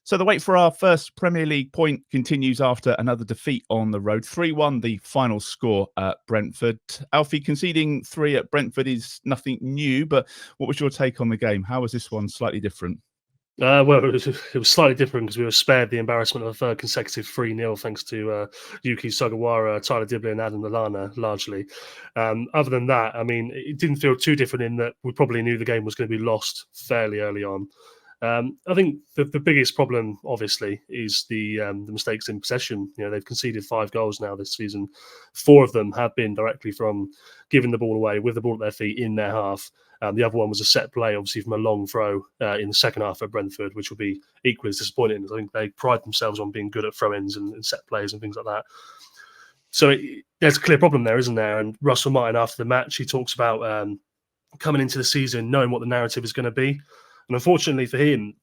So the wait for our first Premier League point continues after another defeat on the road. 3-1 the final score at Brentford. Alfie, conceding 3 at Brentford is nothing new, but what was your take on the game? How was this one slightly different? Well, it was slightly different because we were spared the embarrassment of a third consecutive 3-0 thanks to Yuki Sugawara, Tyler Dibley and Adam Lallana, largely. Other than that, I mean, it didn't feel too different in that we probably knew the game was going to be lost fairly early on. I think the biggest problem, obviously, is the mistakes in possession. You know, they've conceded 5 goals now this season. 4 of them have been directly from giving the ball away with the ball at their feet in their half. The other one was a set play, obviously, from a long throw in the second half at Brentford, which will be equally as disappointing. I think they pride themselves on being good at throw-ins and set plays and things like that. So there's a clear problem there, isn't there? And Russell Martin, after the match, he talks about coming into the season knowing what the narrative is going to be. And unfortunately for him,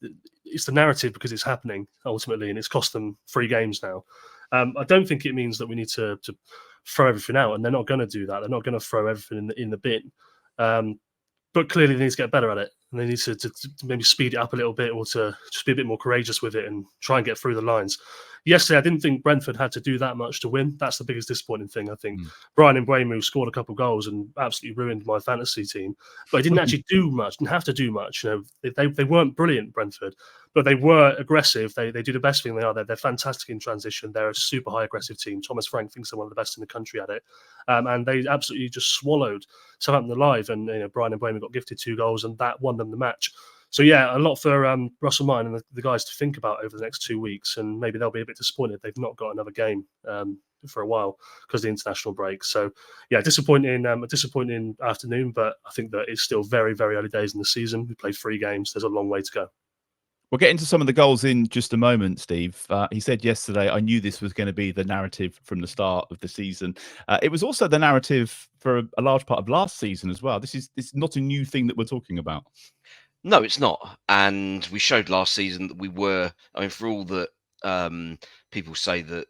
it's the narrative because it's happening ultimately, and it's cost them 3 games now. I don't think it means that we need to throw everything out, and they're not going to do that. They're not going to throw everything in the bin. But clearly they need to get better at it, and they need to maybe speed it up a little bit, or to just be a bit more courageous with it and try and get through the lines. Yesterday, I didn't think Brentford had to do that much to win. That's the biggest disappointing thing, I think. Brian Mbeumo scored a couple of goals and absolutely ruined my fantasy team. But he didn't actually do much, didn't have to do much. You know, they weren't brilliant, Brentford, but they were aggressive. They do the best thing they are. They're fantastic in transition. They're a super high aggressive team. Thomas Frank thinks they're one of the best in the country at it. And they absolutely just swallowed Southampton alive. And Brian Mbeumo got gifted 2 goals, and that won them the match. So, yeah, a lot for Russell Martin and the guys to think about over the next 2 weeks. And maybe they'll be a bit disappointed they've not got another game for a while because of the international break. So, yeah, a disappointing afternoon. But I think that it's still very, very early days in the season. We played 3 games. There's a long way to go. We'll get into some of the goals in just a moment, Steve. He said yesterday, I knew this was going to be the narrative from the start of the season. It was also the narrative for a large part of last season as well. This is not a new thing that we're talking about. No, it's not. And we showed last season that we were, I mean, for all that people say that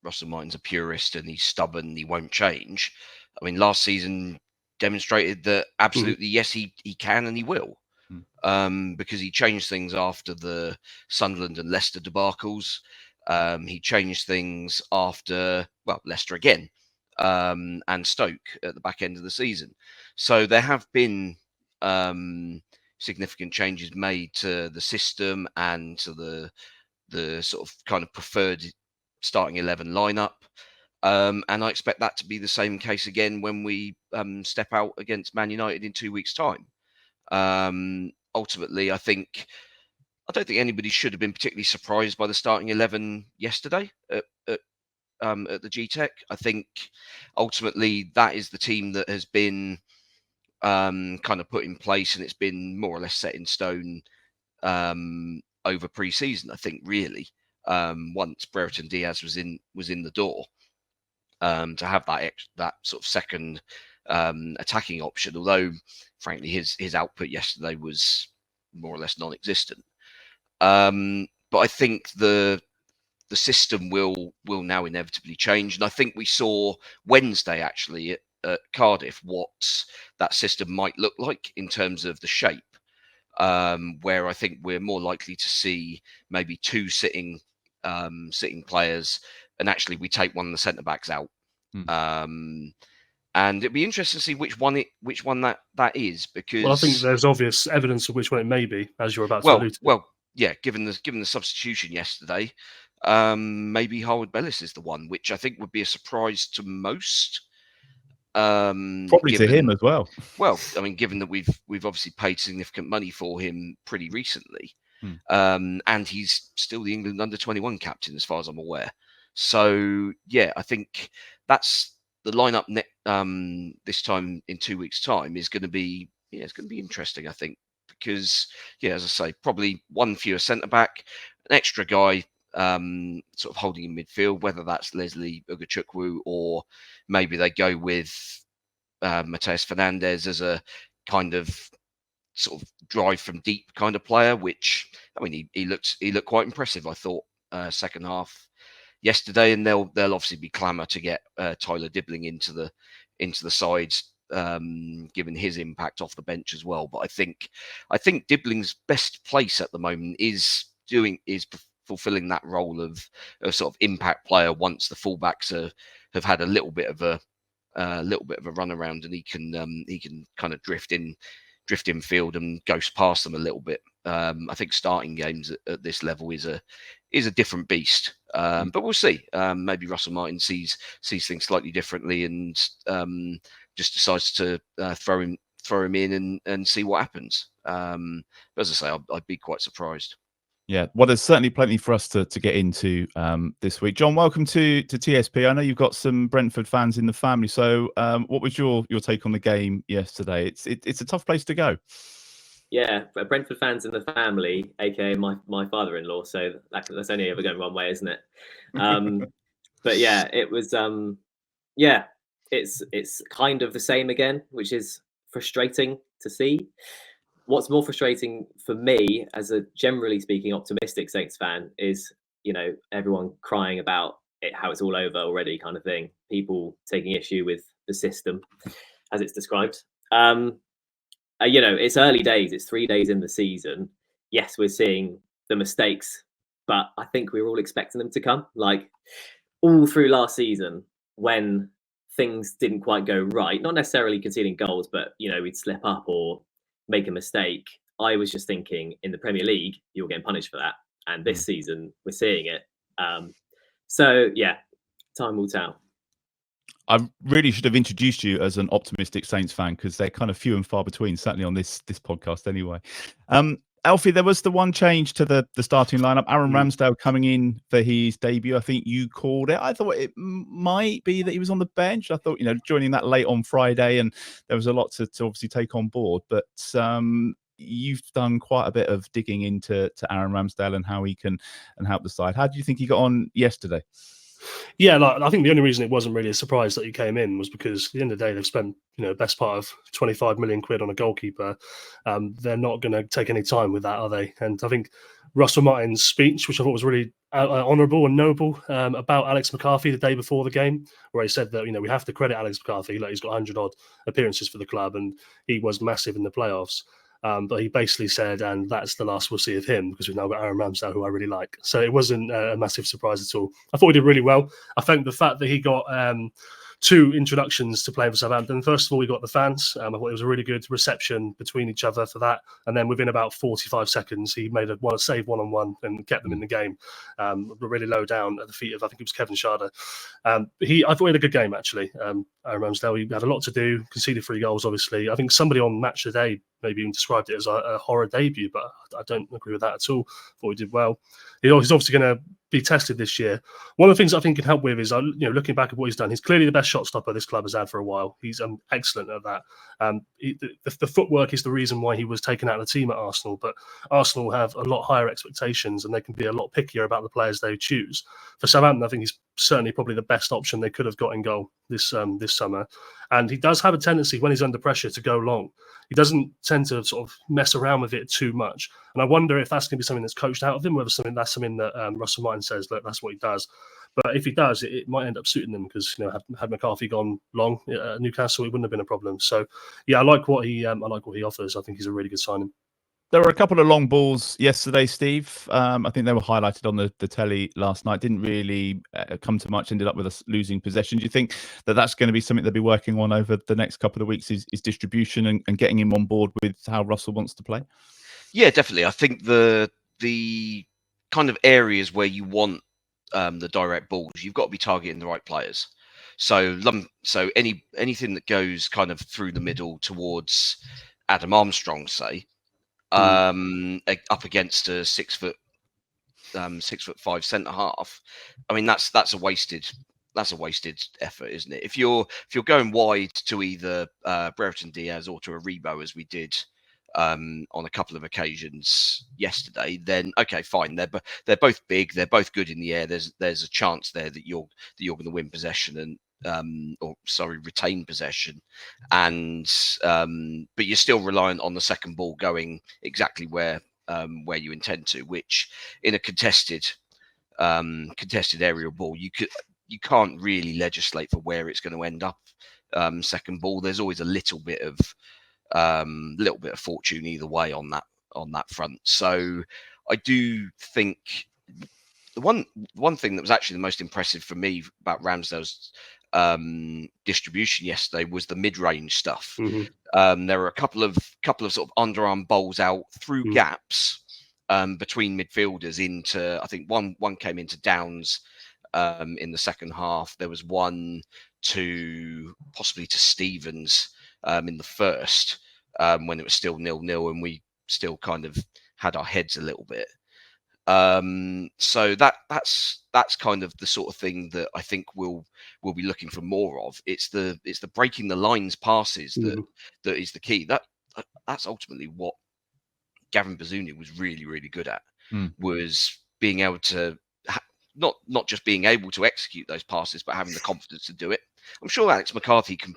Russell Martin's a purist and he's stubborn and he won't change. I mean, last season demonstrated that absolutely, yes, he can and he will. Because he changed things after the Sunderland and Leicester debacles. He changed things after, well, Leicester again, and Stoke at the back end of the season. So there have been significant changes made to the system and to the sort of kind of preferred starting 11 lineup. And I expect that to be the same case again when we step out against Man United in 2 weeks' time. Ultimately, I don't think anybody should have been particularly surprised by the starting 11 yesterday at the GTEC. I think ultimately that is the team that has been kind of put in place, and it's been more or less set in stone over pre-season. I think really once Brereton Diaz was in the door, to have that sort of second attacking option, although frankly his output yesterday was more or less non-existent. But I think the system will now inevitably change, and I think we saw Wednesday actually at Cardiff what that system might look like in terms of the shape, where I think we're more likely to see maybe 2 sitting players, and actually we take one of the centre backs out. And it'd be interesting to see which one that is, because I think there's obvious evidence of which one it may be, as you're about to allude to. Well, yeah, given the substitution yesterday, maybe Harwood-Bellis is the one, which I think would be a surprise to most. Probably to him as well. Well, I mean, given that we've obviously paid significant money for him pretty recently, and he's still the England under-21 captain, as far as I'm aware. So yeah, I think that's the lineup this time in 2 weeks' time is going to be interesting. I think because as I say, probably one fewer centre back, an extra guy sort of holding in midfield, whether that's Leslie Ugachukwu or maybe they go with Mateus Fernandes as a kind of sort of drive from deep kind of player, which I mean he looked quite impressive, I thought, second half yesterday, and they'll obviously be clamour to get Tyler Dibbling into the sides given his impact off the bench as well. But I think Dibling's best place at the moment is fulfilling that role of a sort of impact player once the fullbacks have had a little bit of a run around, and he can kind of drift in field and ghost past them a little bit. I think starting games at this level is a different beast, but we'll see. Maybe Russell Martin sees things slightly differently and just decides to throw him in and see what happens. But as I say, I'd be quite surprised. Yeah, well, there's certainly plenty for us to get into this week. Jon, welcome to TSP. I know you've got some Brentford fans in the family. So, what was your take on the game yesterday? It's a tough place to go. Yeah, Brentford fans in the family, aka my father-in-law. So that's only ever going one way, isn't it? But yeah, it was. It's kind of the same again, which is frustrating to see. What's more frustrating for me, as a generally speaking optimistic Saints fan, is everyone crying about it, how it's all over already, kind of thing. People taking issue with the system as it's described. It's early days. It's 3 days in the season. Yes, we're seeing the mistakes, but I think we were all expecting them to come. Like all through last season, when things didn't quite go right, not necessarily conceding goals, but we'd slip up or make a mistake. I was just thinking, in the Premier League, you're getting punished for that, and this season we're seeing it. So yeah, time will tell. I really should have introduced you as an optimistic Saints fan, because they're kind of few and far between, certainly on this podcast anyway. Alfie, there was the one change to the starting lineup. Aaron Ramsdale coming in for his debut. I think you called it. I thought it might be that he was on the bench. I thought, joining that late on Friday, and there was a lot to obviously take on board. But you've done quite a bit of digging into Aaron Ramsdale and how he can help the side. How do you think he got on yesterday? Yeah, I think the only reason it wasn't really a surprise that he came in was because at the end of the day, they've spent best part of 25 million quid on a goalkeeper. They're not going to take any time with that, are they? And I think Russell Martin's speech, which I thought was really honourable and noble, about Alex McCarthy the day before the game, where he said that we have to credit Alex McCarthy. Like, he's got 100 odd appearances for the club, and he was massive in the playoffs. But he basically said, and that's the last we'll see of him, because we've now got Aaron Ramsdale, who I really like. So it wasn't a massive surprise at all. I thought he did really well. I think the fact that he got 2 introductions to play for Southampton. First of all, we got the fans. I thought it was a really good reception between each other for that. And then within about 45 seconds, he made a save one-on-one and kept them in the game. Really low down at the feet of, I think it was Kevin Schade. I thought he had a good game, actually. Aaron Ramsdale, he had a lot to do, conceded 3 goals, obviously. I think somebody on Match Today maybe even described it as a horror debut, but I don't agree with that at all. I thought he did well. He's obviously going to be tested this year. One of the things I think can help with is, looking back at what he's done, he's clearly the best shot stopper this club has had for a while. He's excellent at that. The footwork is the reason why he was taken out of the team at Arsenal, but Arsenal have a lot higher expectations, and they can be a lot pickier about the players they choose. For Southampton, I think he's certainly probably the best option they could have got in goal this summer. And he does have a tendency, when he's under pressure, to go long. He doesn't tend to sort of mess around with it too much. And I wonder if that's going to be something that's coached out of him, whether that's something that Russell Martin says that that's what he does. But if he does, it might end up suiting them, because had McCarthy gone long at Newcastle, it wouldn't have been a problem. So yeah, I like what he offers. I think he's a really good signing. There were a couple of long balls yesterday, Steve. I think they were highlighted on the telly last night. Didn't really come to much, ended up with us losing possession. Do you think that that's going to be something they'll be working on over the next couple of weeks, is distribution and getting him on board with how Russell wants to play? Yeah, definitely. I think the kind of areas where you want the direct balls, you've got to be targeting the right players. So anything that goes kind of through the middle towards Adam Armstrong, say, up against a 6'5" centre half. I mean, that's a wasted effort, isn't it? If you're going wide to either Brereton Diaz or to Aribo, as we did on a couple of occasions yesterday, then okay, fine. They're both big. They're both good in the air. There's a chance there that you're going to win possession and retain possession, and but you're still reliant on the second ball going exactly where you intend to, which in a contested aerial ball you can't really legislate for where it's going to end up second ball. There's always a little bit of fortune either way on that front. So I do think the one thing that was actually the most impressive for me about Ramsdale's distribution yesterday was the mid-range stuff. There were a couple of sort of underarm bowls out through gaps between midfielders into, I think one came into Downs in the second half. There was one possibly to Stevens in the first when it was still 0-0 and we still kind of had our heads a little bit. So that's kind of the sort of thing that I think we'll be looking for more of. It's the breaking the lines passes that is the key. That's ultimately what Gavin Bazunu was really, really good at, was being able to not just being able to execute those passes, but having the confidence to do it. I'm sure Alex McCarthy can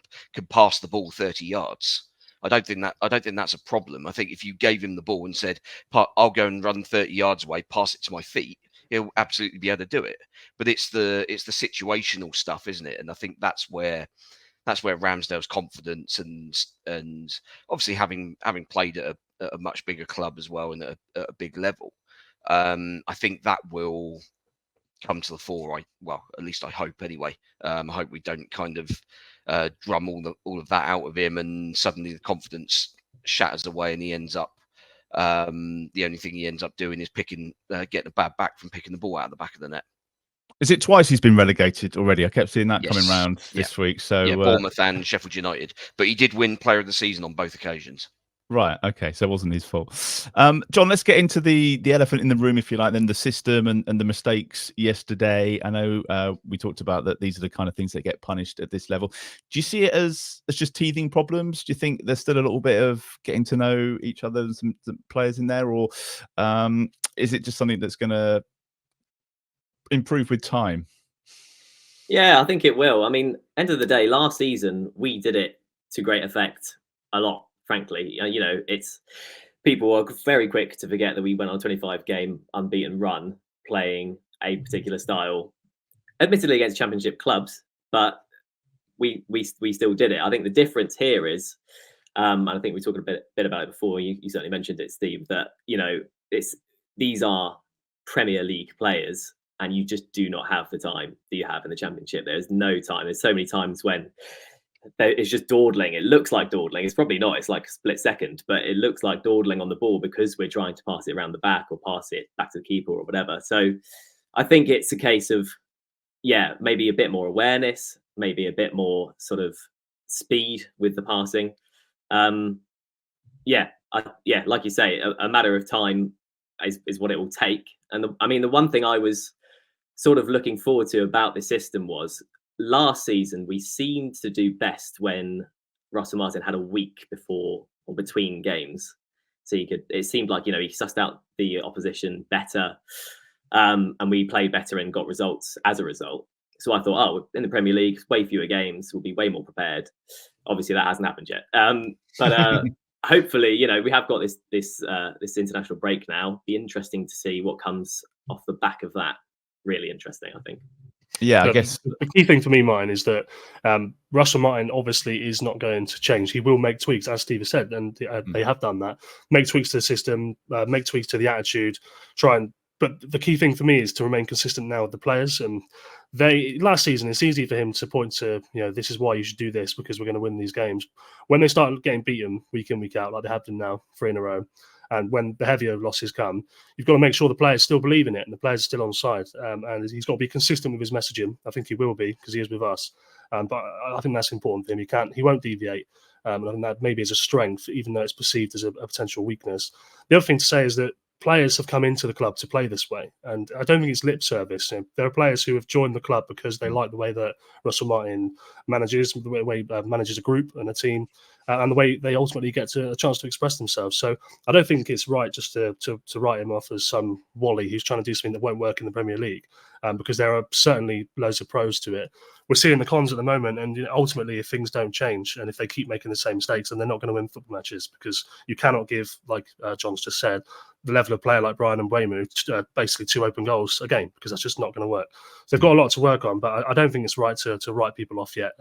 pass the ball 30 yards. I don't think that's a problem. I think if you gave him the ball and said, "I'll go and run 30 yards away, pass it to my feet," he'll absolutely be able to do it. But it's the situational stuff, isn't it? And I think that's where Ramsdale's confidence and obviously having played at a much bigger club as well and at a big level, I think that will come to the fore. At least I hope anyway. I hope we don't kind of drum all of that out of him and suddenly the confidence shatters away and he ends up the only thing he ends up doing is getting a bad back from picking the ball out of the back of the net. Is it twice he's been relegated already? I kept seeing that coming round this week. So Bournemouth and Sheffield United, but he did win Player of the Season on both occasions. Right. Okay. So it wasn't his fault. John, let's get into the elephant in the room, if you like, then the system and the mistakes yesterday. I know we talked about that these are the kind of things that get punished at this level. Do you see it as just teething problems? Do you think there's still a little bit of getting to know each other and some players in there? Or is it just something that's going to improve with time? Yeah, I think it will. I mean, end of the day, last season, we did it to great effect a lot. Frankly, it's people are very quick to forget that we went on a 25-game unbeaten run playing a particular style, admittedly against championship clubs, but we still did it. I think the difference here is, and I think we talked a bit about it before. You certainly mentioned it, Steve, that these are Premier League players, and you just do not have the time that you have in the Championship. There's no time. There's so many times when it's just dawdling. It looks like dawdling. It's probably not. It's like a split second, but it looks like dawdling on the ball because we're trying to pass it around the back or pass it back to the keeper or whatever. So I think it's a case of, maybe a bit more awareness, maybe a bit more sort of speed with the passing. Like you say, a matter of time is what it will take. And the one thing I was sort of looking forward to about the system was, last season, we seemed to do best when Russell Martin had a week before or between games. So it seemed like, he sussed out the opposition better and we played better and got results as a result. So I thought, in the Premier League, way fewer games, we'll be way more prepared. Obviously, that hasn't happened yet. But hopefully, we have got this international break now. Be interesting to see what comes off the back of that. Really interesting, I think. Yeah, I guess the key thing for me, mine, is that Russell Martin obviously is not going to change. He will make tweaks, as Steve has said, and they have done that. Make tweaks to the system, make tweaks to the attitude, but the key thing for me is to remain consistent now with the players. And last season, it's easy for him to point to, this is why you should do this because we're going to win these games. When they start getting beaten week in, week out, like they have done now 3 in a row, and when the heavier losses come, you've got to make sure the players still believe in it and the players are still on side. And he's got to be consistent with his messaging. I think he will be because he is with us. But I think that's important for him. He won't deviate. And I think that maybe is a strength, even though it's perceived as a potential weakness. The other thing to say is that players have come into the club to play this way. And I don't think it's lip service. There are players who have joined the club because they like the way that Russell Martin manages, the way he manages a group and a team, and the way they ultimately get a chance to express themselves. So I don't think it's right just to write him off as some Wally who's trying to do something that won't work in the Premier League, because there are certainly loads of pros to it. We're seeing the cons at the moment, and ultimately, if things don't change and if they keep making the same mistakes, then they're not going to win football matches, because you cannot give, like John's just said, the level of player like Brian and Amo-Ameyaw basically 2 open goals a game, because that's just not going to work. So they've got a lot to work on, but I don't think it's right to write people off yet.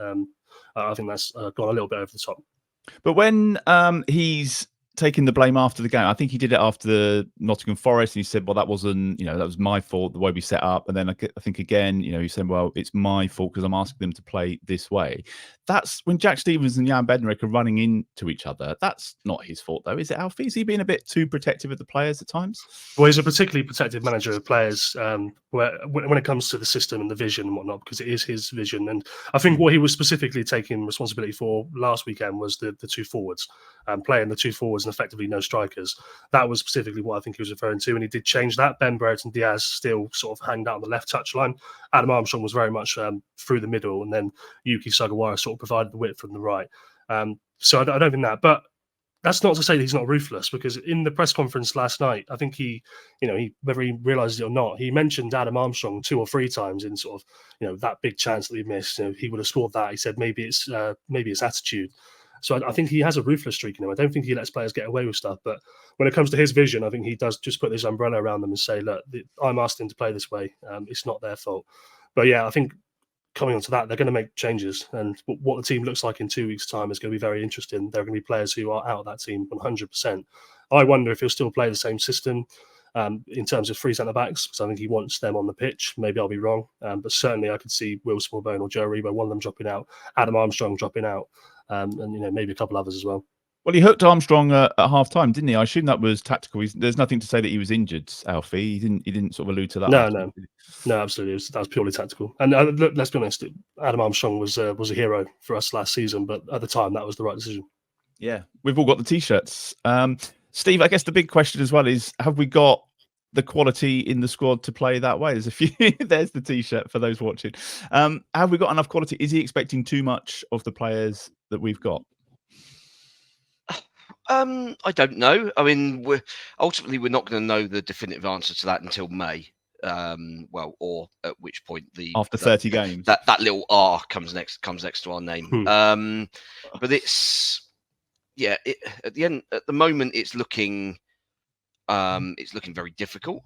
I think that's gone a little bit over the top. But when he's taking the blame after the game, I think he did it after the Nottingham Forest, and he said, well, that wasn't, that was my fault, the way we set up. And then I think again, he said, well, it's my fault because I'm asking them to play this way. That's when Jack Stevens and Jan Bednarek are running into each other. That's not his fault, though, is it, Alfie? Is he being a bit too protective of the players at times? Well, he's a particularly protective manager of players when it comes to the system and the vision and whatnot, because it is his vision. And I think what he was specifically taking responsibility for last weekend was the two forwards, playing the two forwards and effectively no strikers. That was specifically what I think he was referring to. And he did change that. Ben Brereton Diaz still sort of hanged out on the left touchline. Adam Armstrong was very much through the middle. And then Yuki Sugawara sort of provided the width from the right. So I don't think that. But that's not to say that he's not ruthless, because in the press conference last night, I think he whether he realizes it or not, he mentioned Adam Armstrong 2 or 3 times in sort of, that big chance that he missed. He would have scored that. He said maybe it's attitude. So I think he has a ruthless streak in him. I don't think he lets players get away with stuff. But when it comes to his vision, I think he does just put this umbrella around them and say, look, I'm asking them to play this way. It's not their fault. But yeah, I think coming on to that, they're going to make changes, and what the team looks like in 2 weeks' time is going to be very interesting. There are going to be players who are out of that team 100%. I wonder if he'll still play the same system in terms of 3 centre-backs, because I think he wants them on the pitch. Maybe I'll be wrong, but certainly I could see Will Smallbone or Joe Aribo, one of them dropping out, Adam Armstrong dropping out, and maybe a couple others as well. Well, he hooked Armstrong at half-time, didn't he? I assume that was tactical. There's nothing to say that he was injured, Alfie. He didn't sort of allude to that. No, absolutely. That was purely tactical. And let's be honest, Adam Armstrong was a hero for us last season, but at the time, that was the right decision. Yeah, we've all got the T-shirts. Steve, I guess the big question as well is, have we got the quality in the squad to play that way? There's a few. There's the T-shirt for those watching. Have we got enough quality? Is he expecting too much of the players that we've got? I don't know. I mean, we're not going to know the definitive answer to that until May. Or at which point after 30 games, that little R comes next to our name. But it's at the moment it's looking very difficult.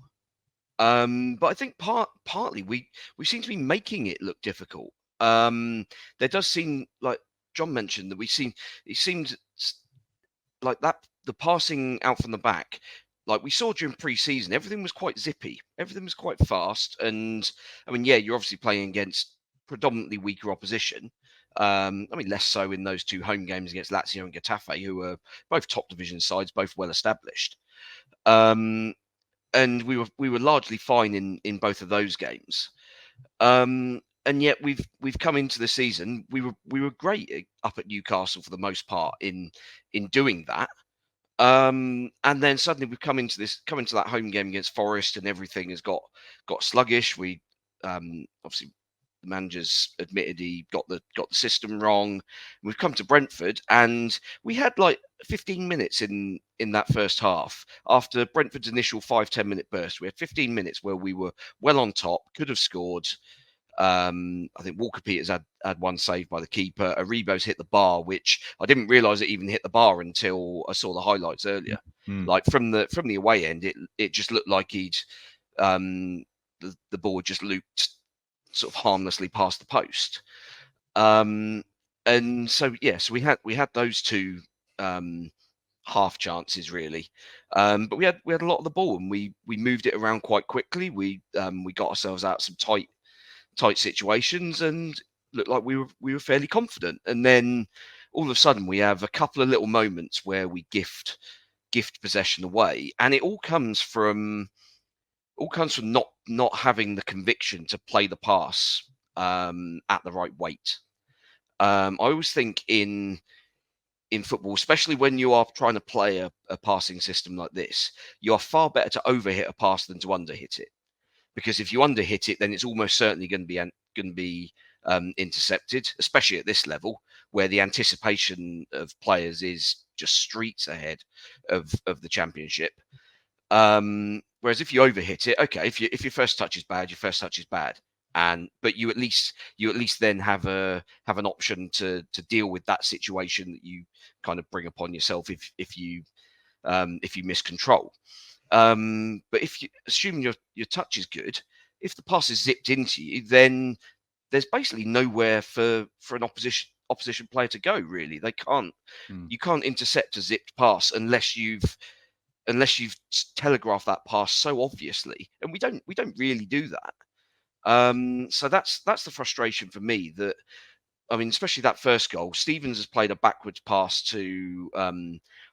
But I think partly we seem to be making it look difficult. There does seem, like Jon mentioned, that it seemed like that the passing out from the back, like we saw during pre-season, everything was quite zippy, everything was quite fast. And I mean, yeah, you're obviously playing against predominantly weaker opposition. I mean, less so in those 2 home games against Lazio and Getafe, who are both top division sides, both well established. And we were largely fine in both of those games. And yet we've come into the season. We were great up at Newcastle for the most part in doing that. And then suddenly we've come into that home game against Forest, and everything has got sluggish. We obviously, the manager's admitted he got the system wrong. We've come to Brentford, and we had like 15 minutes in that first half. After Brentford's initial 5-10 minute burst, we had 15 minutes where we were well on top, could have scored. I think Walker Peters had one save by the keeper. Aribo's hit the bar, which I didn't realise it even hit the bar until I saw the highlights earlier. Like from the away end, it just looked like he'd the ball just looped sort of harmlessly past the post. And so so we had those 2 half chances really, but we had a lot of the ball, and we moved it around quite quickly. We got ourselves out some tight situations and looked like we were fairly confident. And then all of a sudden we have a couple of little moments where we gift possession away, and it all comes from not having the conviction to play the pass at the right weight. I always think in football, especially when you are trying to play a passing system like this, you are far better to overhit a pass than to underhit it. Because if you underhit it, then it's almost certainly going to be intercepted, especially at this level where the anticipation of players is just streets ahead of the Championship. Whereas if you overhit it, okay, if your first touch is bad, your first touch is bad, but you at least then have an option to deal with that situation that you kind of bring upon yourself if you miss control. But if you assume your touch is good, if the pass is zipped into you, then there's basically nowhere for an opposition player to go. Really, they can't. You can't intercept a zipped pass unless you've telegraphed that pass so obviously, and we don't really do that. So that's the frustration for me. That, I mean, especially that first goal, Stevens has played a backwards pass to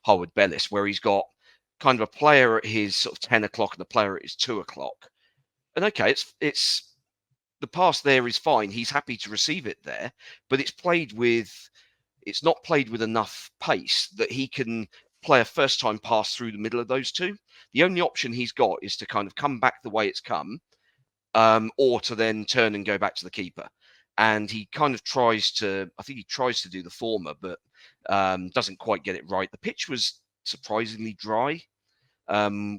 Harwood-Bellis, where he's got kind of a player at his sort of 10 o'clock and a player at his 2 o'clock. And okay, it's the pass there is fine. He's happy to receive it there, but it's not played with enough pace that he can play a first time pass through the middle of those two. The only option he's got is to kind of come back the way it's come, or to then turn and go back to the keeper. And he kind of tries to do the former, but doesn't quite get it right. The pitch was surprisingly dry,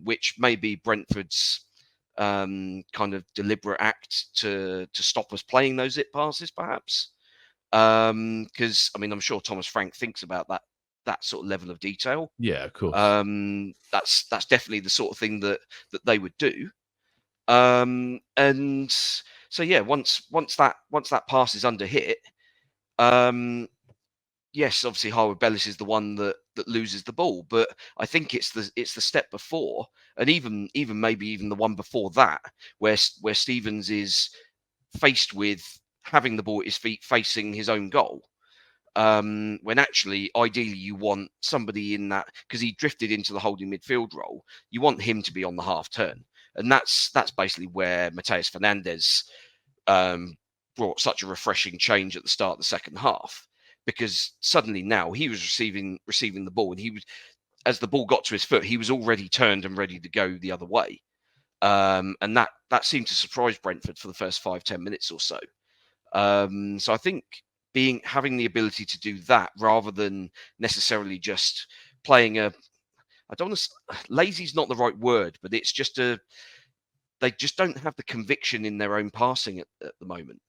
which may be Brentford's kind of deliberate act to stop us playing those zip passes, perhaps. Because I mean, I'm sure Thomas Frank thinks about that sort of level of detail. Yeah, of course. That's definitely the sort of thing that they would do. And so yeah, once that pass is under hit, yes, obviously Harwood-Bellis is the one that loses the ball, but I think it's the step before, and even maybe the one before that, where Stevens is faced with having the ball at his feet facing his own goal. When actually, ideally, you want somebody in that, because he drifted into the holding midfield role. You want him to be on the half turn, and that's basically where Matheus Fernandes brought such a refreshing change at the start of the second half, because suddenly now he was receiving the ball, and he was, as the ball got to his foot, he was already turned and ready to go the other way, and that seemed to surprise Brentford for the first 5-10 minutes or so. So I think having the ability to do that rather than necessarily just playing lazy's not the right word, but it's just they just don't have the conviction in their own passing at the moment,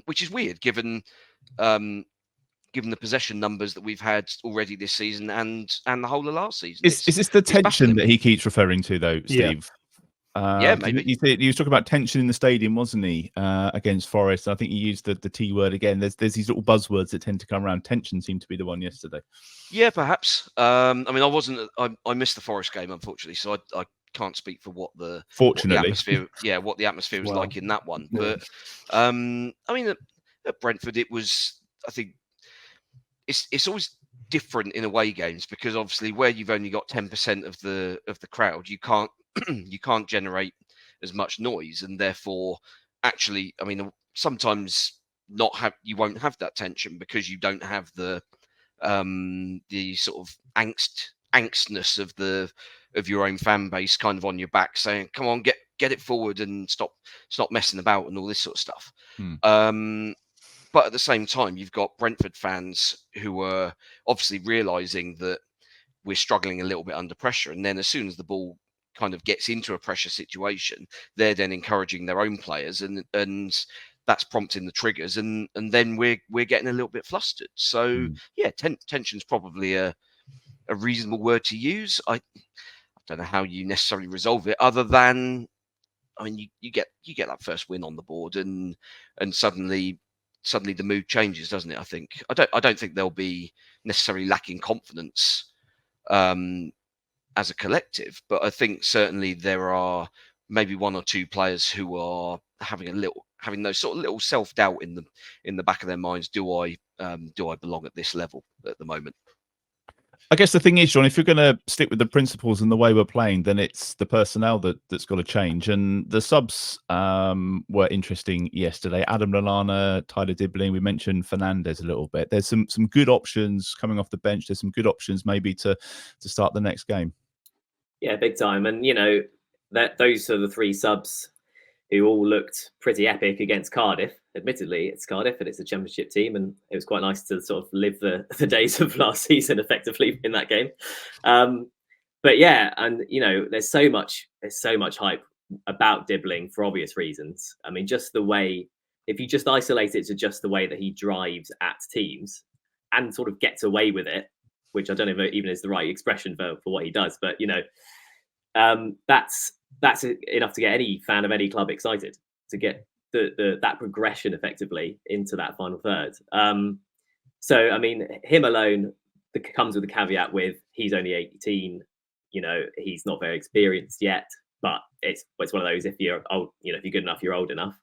which is weird given the possession numbers that we've had already this season and the whole of last season. Is this the tension that he keeps referring to, though, Steve? Yeah, maybe. He was talking about tension in the stadium, wasn't he, against Forest? I think he used the T word again. There's these little buzzwords that tend to come around. Tension seemed to be the one yesterday. Yeah, perhaps. I mean, I missed the Forest game, unfortunately, so I can't speak for what the atmosphere was like in that one. Yeah. But I mean, at Brentford, it was, I think, it's always different in away games, because obviously where you've only got 10% of the crowd, you can't generate as much noise, and therefore, actually, I mean, sometimes you won't have that tension because you don't have the sort of angstness of your own fan base kind of on your back saying, "Come on, get it forward and stop messing about," and all this sort of stuff. But at the same time, you've got Brentford fans who are obviously realising that we're struggling a little bit under pressure, and then as soon as the ball kind of gets into a pressure situation, they're then encouraging their own players, and that's prompting the triggers, and then we're getting a little bit flustered. So yeah, tension's probably a reasonable word to use. I don't know how you necessarily resolve it, other than, I mean, you get that first win on the board, and suddenly the mood changes, doesn't it? I think I don't think they'll be necessarily lacking confidence as a collective, but I think certainly there are maybe one or two players who are having those sort of little self-doubt in the back of their minds. Do I belong at this level at the moment? I guess the thing is, Jon, if you're going to stick with the principles and the way we're playing, then it's the personnel that's got to change. And the subs were interesting yesterday. Adam Lallana, Tyler Dibbling. We mentioned Fernandes a little bit. There's some good options coming off the bench. There's some good options maybe to start the next game. Yeah, big time. And those are the three subs who all looked pretty epic against Cardiff. Admittedly, it's Cardiff and it's a Championship team, and it was quite nice to sort of live the days of last season effectively in that game. But yeah, and there's so much hype about Dibbling for obvious reasons. I mean, just the way, if you just isolate it to just the way that he drives at teams and sort of gets away with it, which I don't know if even is the right expression for what he does, but that's enough to get any fan of any club excited, to get that progression effectively into that final third. So, I mean, him alone comes with a caveat with he's only 18. You know, he's not very experienced yet, but it's one of those, if you're old, you know, if you're good enough, you're old enough.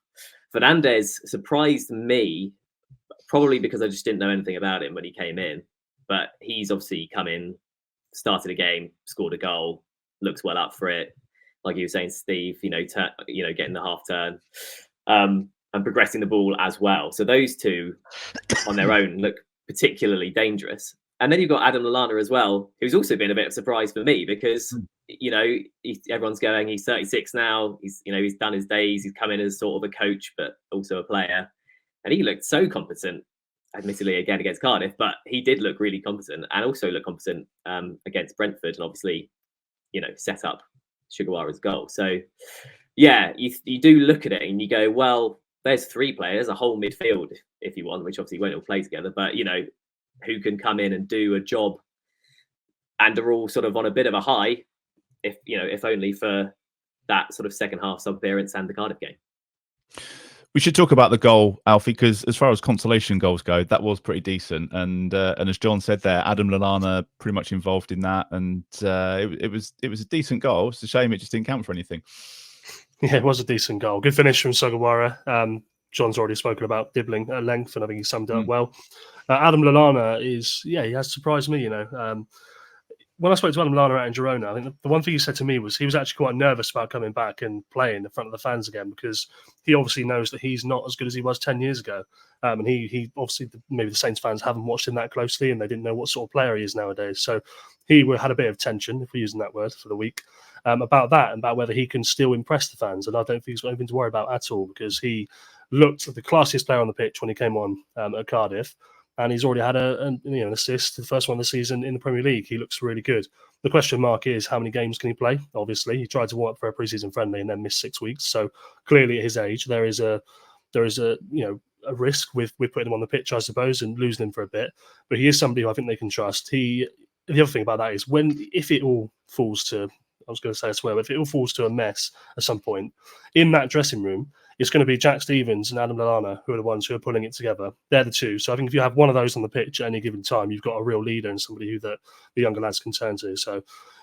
Fernandez surprised me, probably because I just didn't know anything about him when he came in. But he's obviously come in, started a game, scored a goal, looks well up for it. Like you were saying, Steve, getting the half turn and progressing the ball as well. So those two on their own look particularly dangerous. And then you've got Adam Lallana as well, who's also been a bit of a surprise for me because, everyone's going, he's 36 now. He's done his days. He's come in as sort of a coach, but also a player. And he looked so competent, admittedly, again, against Cardiff, but he did look really competent and also look competent against Brentford and obviously, set up Sugawara's goal. So, yeah, you do look at it and you go, well, there's three players, a whole midfield, if you want, which obviously won't all play together, but, who can come in and do a job and are all sort of on a bit of a high, if only for that sort of second half sub appearance and the Cardiff game. We should talk about the goal, Alfie, because as far as consolation goals go, that was pretty decent. And as John said there, Adam Lallana pretty much involved in that, and it was a decent goal. It's a shame it just didn't count for anything. Yeah, it was a decent goal. Good finish from Sugawara. John's already spoken about dribbling at length, and I think he summed it up well. Adam Lallana he has surprised me. When I spoke to Adam Lallana out in Girona, I think the one thing he said to me was he was actually quite nervous about coming back and playing in front of the fans again because he obviously knows that he's not as good as he was 10 years ago. And he obviously, maybe the Saints fans haven't watched him that closely and they didn't know what sort of player he is nowadays. So he had a bit of tension, if we're using that word for the week, about that and about whether he can still impress the fans. And I don't think he's got anything to worry about at all because he looked the classiest player on the pitch when he came on at Cardiff. And he's already had an assist, the first one of the season in the Premier League. He looks really good. The question mark is how many games can he play? Obviously, he tried to warm up for a preseason friendly and then missed 6 weeks. So clearly, at his age, there is a risk with putting him on the pitch, I suppose, and losing him for a bit. But he is somebody who I think they can trust. The other thing about that is if it all falls to, I was going to say a swear, but if it all falls to a mess at some point in that dressing room, it's going to be Jack Stevens and Adam Lallana who are the ones who are pulling it together. They're the two. So I think if you have one of those on the pitch at any given time, you've got a real leader and somebody who the younger lads can turn to. So,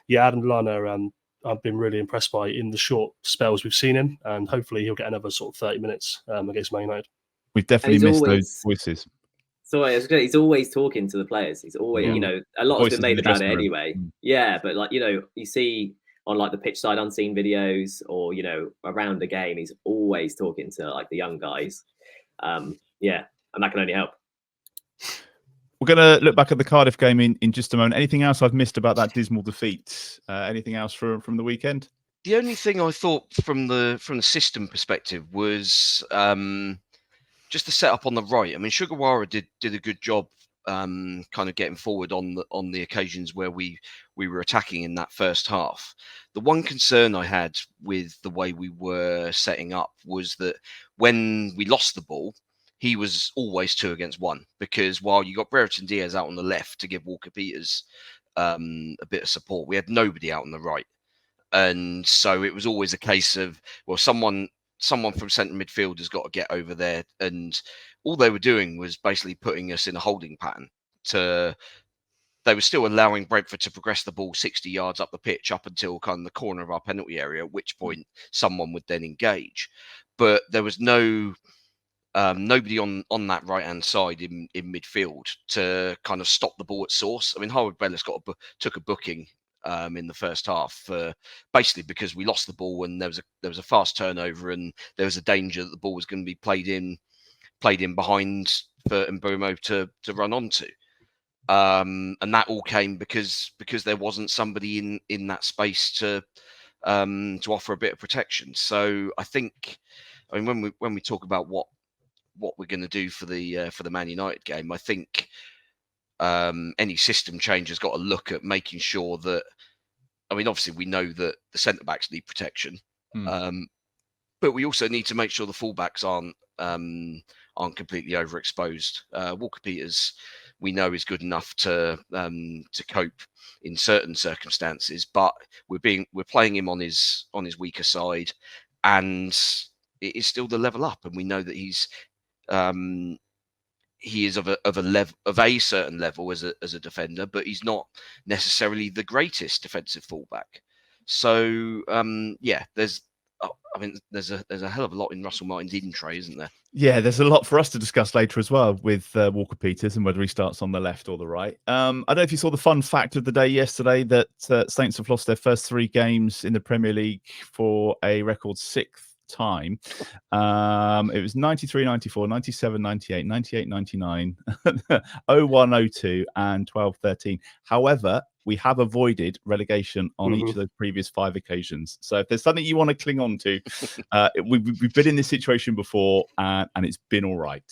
yeah, Adam Lallana, I've been really impressed by in the short spells we've seen him, and hopefully he'll get another sort of 30 minutes against Man United. We've definitely missed those voices. So he's always talking to the players. He's always, a lot has been made about it anyway. Yeah, but you see on the pitch side unseen videos or around the game, he's always talking to the young guys. And that can only help. We're going to look back at the Cardiff game in just a moment. Anything else I've missed about that dismal defeat? Anything else from the weekend? The only thing I thought from the system perspective was just the setup on the right. I mean, Sugawara did a good job kind of getting forward on the occasions where we were attacking in that first half. The one concern I had with the way we were setting up was that when we lost the ball, he was always 2 against 1 because while you got Brereton Diaz out on the left to give Walker Peters a bit of support, we had nobody out on the right. And so it was always a case of, well, someone from centre midfield has got to get over there. And all they were doing was basically putting us in a holding pattern. They were still allowing Brentford to progress the ball 60 yards up the pitch up until kind of the corner of our penalty area, at which point someone would then engage. But there was nobody on that right-hand side in midfield to kind of stop the ball at source. I mean, Harwood-Bellis took a booking in the first half, basically because we lost the ball and there was a fast turnover and there was a danger that the ball was going to be played in behind for Amo-Ameyaw to run onto. And that all came because there wasn't somebody in that space to offer a bit of protection. So I think, when we talk about what we're going to do for the Man United game, I think any system change has got to look at making sure that, obviously we know that the centre backs need protection, but we also need to make sure the fullbacks aren't completely overexposed. Walker Peters, we know, is good enough to cope in certain circumstances, but we're playing him on his weaker side, and it is still the level up, and we know that he is of a certain level as a defender, but he's not necessarily the greatest defensive fullback. So there's a hell of a lot in Russell Martin's in tray, isn't there? Yeah, there's a lot for us to discuss later as well with Walker Peters and whether he starts on the left or the right. I don't know if you saw the fun fact of the day yesterday that Saints have lost their first 3 games in the Premier League for a record 6th time. It was 93, 94, 97, 98, 98, 99, 01, 02, and 12, 13. However, we have avoided relegation on each of those previous 5 occasions. So if there's something you want to cling on to, we've been in this situation before, and it's been all right.